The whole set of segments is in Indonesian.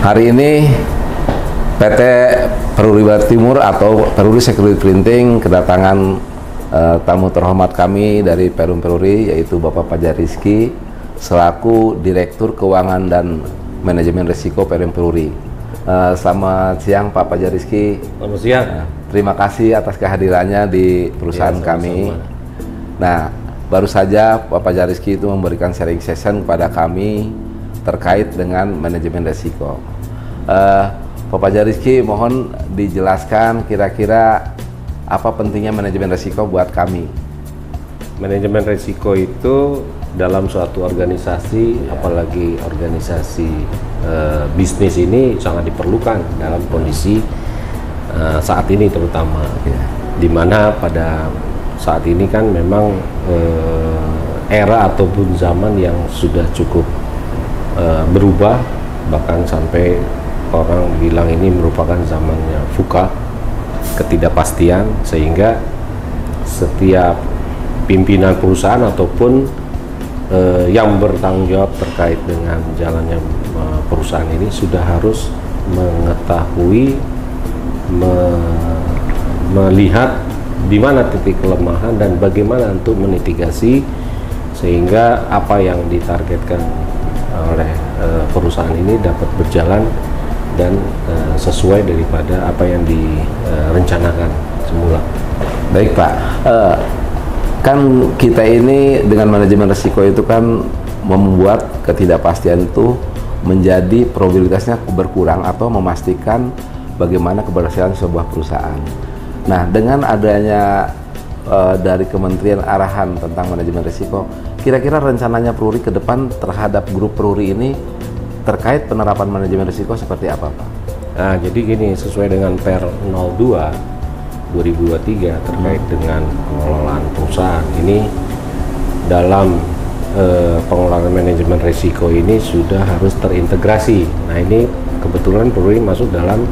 Hari ini PT Peruri Barat Timur atau Peruri Security Printing kedatangan tamu terhormat kami dari Perum Peruri, yaitu Bapak Fajar Rizky selaku Direktur Keuangan dan Manajemen Risiko Perum Peruri. Selamat siang Pak Fajar Rizky. Selamat siang. Terima kasih atas kehadirannya di perusahaan kami. Nah, baru saja Pak Fajar Rizky itu memberikan sharing session kepada kami terkait dengan manajemen risiko. Pak Fajar Rizky, mohon dijelaskan kira-kira apa pentingnya manajemen risiko buat kami. Manajemen risiko itu dalam suatu organisasi, apalagi organisasi bisnis ini sangat diperlukan dalam kondisi saat ini terutama, di mana pada saat ini kan memang era ataupun zaman yang sudah cukup berubah, bahkan sampai orang bilang ini merupakan zamannya VUCA, ketidakpastian, sehingga setiap pimpinan perusahaan ataupun yang bertanggung jawab terkait dengan jalannya perusahaan ini sudah harus mengetahui, melihat di mana titik kelemahan dan bagaimana untuk memitigasi sehingga apa yang ditargetkan oleh perusahaan ini dapat berjalan dan sesuai daripada apa yang direncanakan semula. Baik Pak, kan kita ini dengan manajemen risiko itu kan membuat ketidakpastian itu menjadi probabilitasnya berkurang atau memastikan bagaimana keberhasilan sebuah perusahaan. Nah, dengan adanya dari kementerian arahan tentang manajemen risiko, kira-kira rencananya Peruri ke depan terhadap grup Peruri ini terkait penerapan manajemen risiko seperti apa Pak? Nah, jadi gini, sesuai dengan Per 02 2023 terkait dengan pengelolaan perusahaan ini, dalam pengelolaan manajemen risiko ini sudah harus terintegrasi. Nah, ini kebetulan Peruri masuk dalam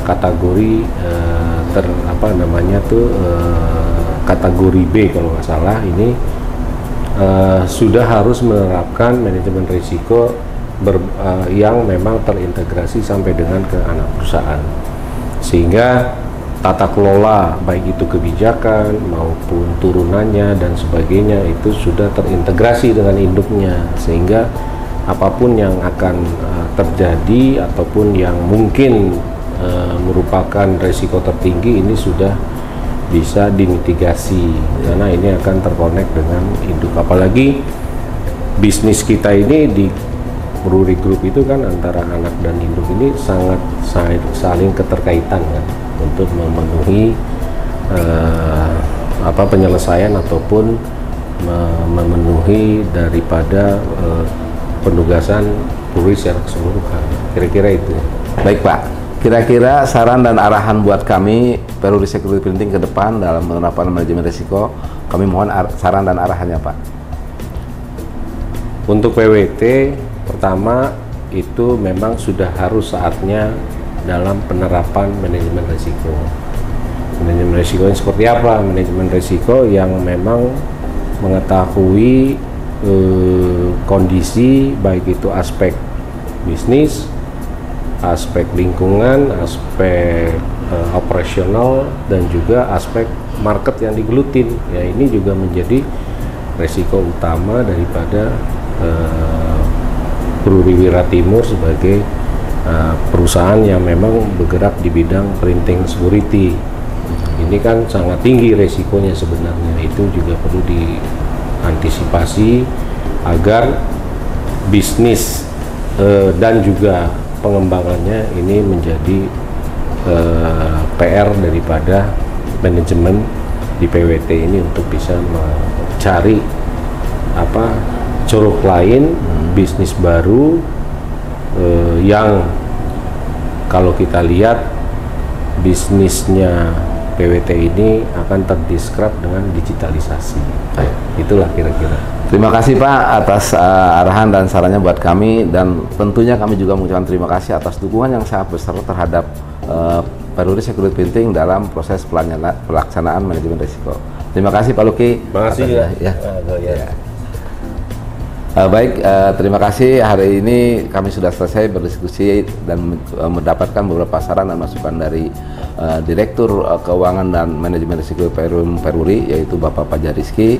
kategori kategori B kalau nggak salah. Ini sudah harus menerapkan manajemen risiko yang memang terintegrasi sampai dengan ke anak perusahaan, sehingga tata kelola baik itu kebijakan maupun turunannya dan sebagainya itu sudah terintegrasi dengan induknya, sehingga apapun yang akan terjadi ataupun yang mungkin merupakan risiko tertinggi ini sudah bisa dimitigasi karena ini akan terkonek dengan induk. Apalagi bisnis kita ini di Peruri Group itu kan antara anak dan induk ini sangat saling keterkaitan kan, untuk memenuhi penyelesaian ataupun memenuhi daripada penugasan Peruri secara keseluruhan. Kira-kira itu. Baik Pak, kira-kira saran dan arahan buat kami Peruri Security Printing ke depan dalam penerapan manajemen risiko, kami mohon saran dan arahannya Pak. Untuk PWT, pertama itu memang sudah harus saatnya dalam penerapan manajemen risiko. Manajemen risiko yang seperti apa? Manajemen risiko yang memang mengetahui kondisi baik itu aspek bisnis, aspek lingkungan, aspek operasional, dan juga aspek market yang digelutin. Ya, ini juga menjadi risiko utama daripada Peruri Barat Timur sebagai perusahaan yang memang bergerak di bidang printing security. Ini kan sangat tinggi resikonya sebenarnya, itu juga perlu diantisipasi agar bisnis dan juga pengembangannya ini menjadi PR daripada manajemen di PWT ini untuk bisa mencari curug lain, bisnis baru yang kalau kita lihat bisnisnya PWT ini akan terdeskrip dengan digitalisasi. Itulah kira-kira. Terima kasih Pak atas arahan dan sarannya buat kami, dan tentunya kami juga mengucapkan terima kasih atas dukungan yang sangat besar terhadap Peruri Security Printing dalam proses pelaksanaan manajemen risiko. Terima kasih Pak Luki. Terima kasih ya. Baik, terima kasih. Hari ini kami sudah selesai berdiskusi dan mendapatkan beberapa saran dan masukan dari Direktur Keuangan dan Manajemen Risiko Perum Peruri, yaitu Bapak Fajar Rizky.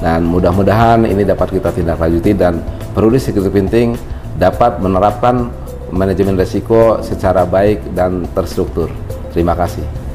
Dan mudah-mudahan ini dapat kita tindak lanjuti dan Peruri Security Printing dapat menerapkan manajemen risiko secara baik dan terstruktur. Terima kasih.